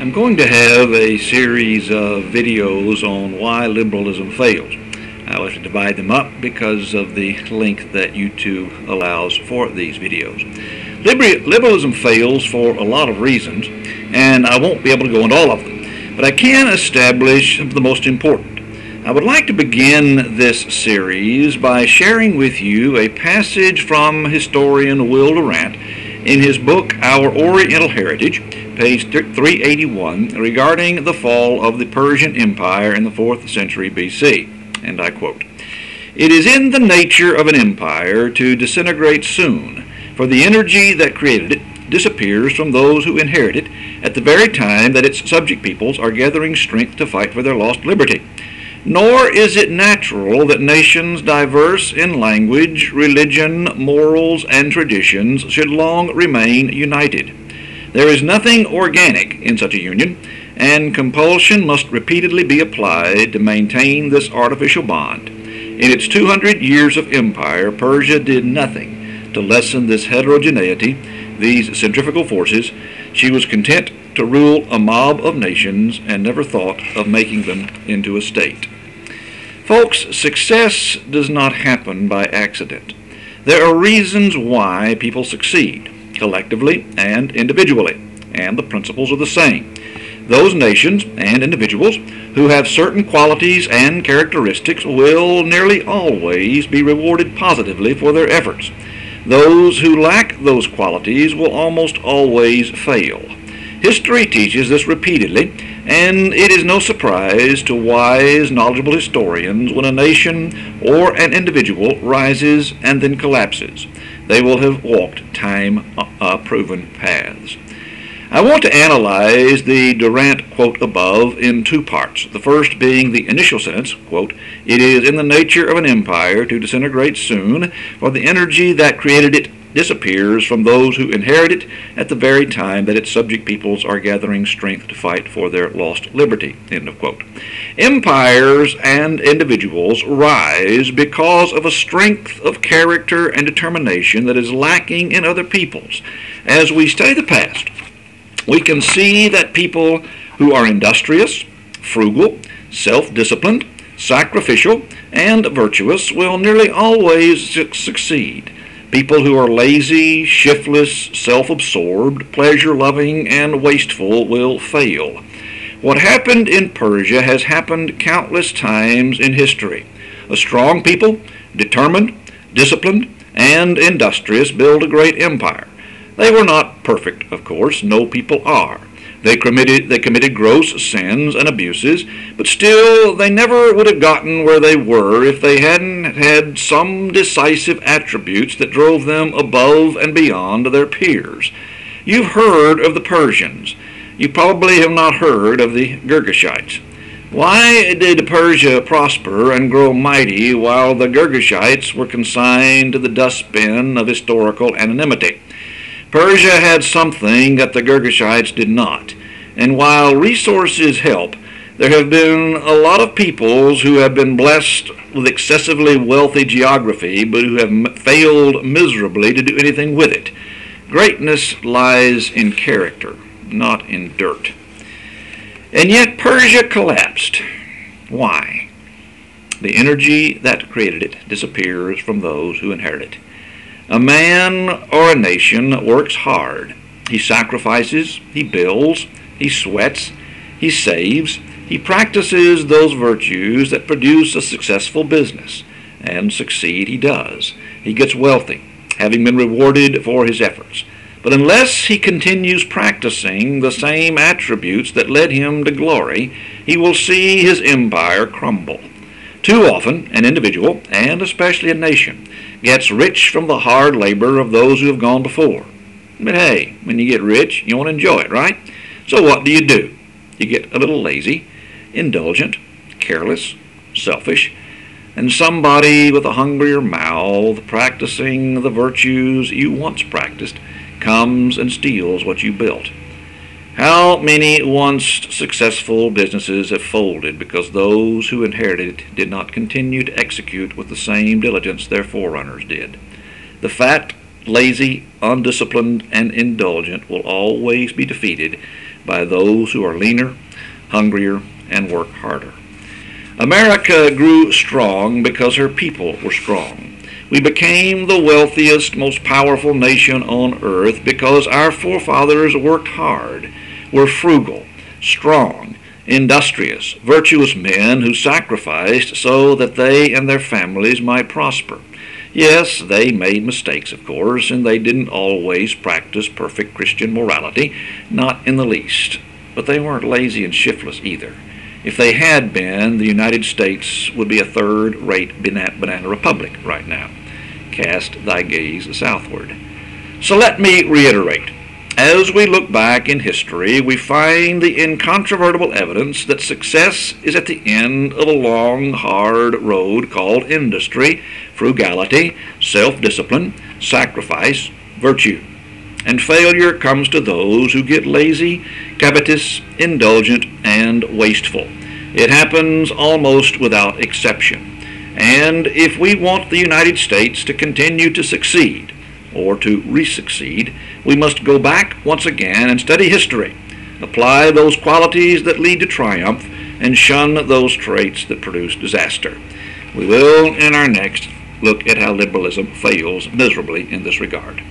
I'm going to have a series of videos on why liberalism fails. I'll have to divide them up because of the length that YouTube allows for these videos. Liberalism fails for a lot of reasons, and I won't be able to go into all of them, but I can establish some of the most important. I would like to begin this series by sharing with you a passage from historian Will Durant in his book Our Oriental Heritage, page 381, regarding the fall of the Persian Empire in the 4th century BC. And I quote, "It is in the nature of an empire to disintegrate soon, for the energy that created it disappears from those who inherit it at the very time that its subject peoples are gathering strength to fight for their lost liberty. Nor is it natural that nations diverse in language, religion, morals, and traditions should long remain united. There is nothing organic in such a union, and compulsion must repeatedly be applied to maintain this artificial bond. In its 200 years of empire, Persia did nothing to lessen this heterogeneity, these centrifugal forces. She was content to rule a mob of nations and never thought of making them into a state." Folks, success does not happen by accident. There are reasons why people succeed, collectively and individually, and the principles are the same. Those nations and individuals who have certain qualities and characteristics will nearly always be rewarded positively for their efforts. Those who lack those qualities will almost always fail. History teaches this repeatedly, and it is no surprise to wise, knowledgeable historians when a nation or an individual rises and then collapses. They will have walked time-proven paths. I want to analyze the Durant quote above in two parts. The first being the initial sentence, quote, "It is in the nature of an empire to disintegrate soon, for the energy that created it disappears from those who inherit it at the very time that its subject peoples are gathering strength to fight for their lost liberty." End of quote. Empires and individuals rise because of a strength of character and determination that is lacking in other peoples. As we study the past, we can see that people who are industrious, frugal, self-disciplined, sacrificial, and virtuous will nearly always succeed. People who are lazy, shiftless, self-absorbed, pleasure-loving, and wasteful will fail. What happened in Persia has happened countless times in history. A strong people, determined, disciplined, and industrious, build a great empire. They were not perfect, of course. No people are. They committed gross sins and abuses, but still they never would have gotten where they were if they hadn't had some decisive attributes that drove them above and beyond their peers. You've heard of the Persians. You probably have not heard of the Girgashites. Why did Persia prosper and grow mighty while the Girgashites were consigned to the dustbin of historical anonymity? Persia had something that the Girgashites did not, and while resources help, there have been a lot of peoples who have been blessed with excessively wealthy geography, but who have failed miserably to do anything with it. Greatness lies in character, not in dirt. And yet Persia collapsed. Why? The energy that created it disappears from those who inherit it. A man or a nation works hard. He sacrifices, he builds, he sweats, he saves, he practices those virtues that produce a successful business, and succeed he does. He gets wealthy, having been rewarded for his efforts. But unless he continues practicing the same attributes that led him to glory, he will see his empire crumble. Too often, an individual, and especially a nation, gets rich from the hard labor of those who have gone before. But hey, when you get rich, you want to enjoy it, right? So what do? You get a little lazy, indulgent, careless, selfish, and somebody with a hungrier mouth, practicing the virtues you once practiced, comes and steals what you built. How many once successful businesses have folded because those who inherited it did not continue to execute with the same diligence their forerunners did? The fat, lazy, undisciplined, and indulgent will always be defeated by those who are leaner, hungrier, and work harder. America grew strong because her people were strong. We became the wealthiest, most powerful nation on earth because our forefathers worked hard, were frugal, strong, industrious, virtuous men who sacrificed so that they and their families might prosper. Yes, they made mistakes, of course, and they didn't always practice perfect Christian morality, not in the least. But they weren't lazy and shiftless either. If they had been, the United States would be a third-rate banana republic right now. Cast thy gaze southward. So let me reiterate. As we look back in history, we find the incontrovertible evidence that success is at the end of a long, hard road called industry, frugality, self-discipline, sacrifice, virtue. And failure comes to those who get lazy, covetous, indulgent, and wasteful. It happens almost without exception. And if we want the United States to continue to succeed, or to re-succeed, we must go back once again and study history, apply those qualities that lead to triumph, and shun those traits that produce disaster. We will, in our next, look at how liberalism fails miserably in this regard.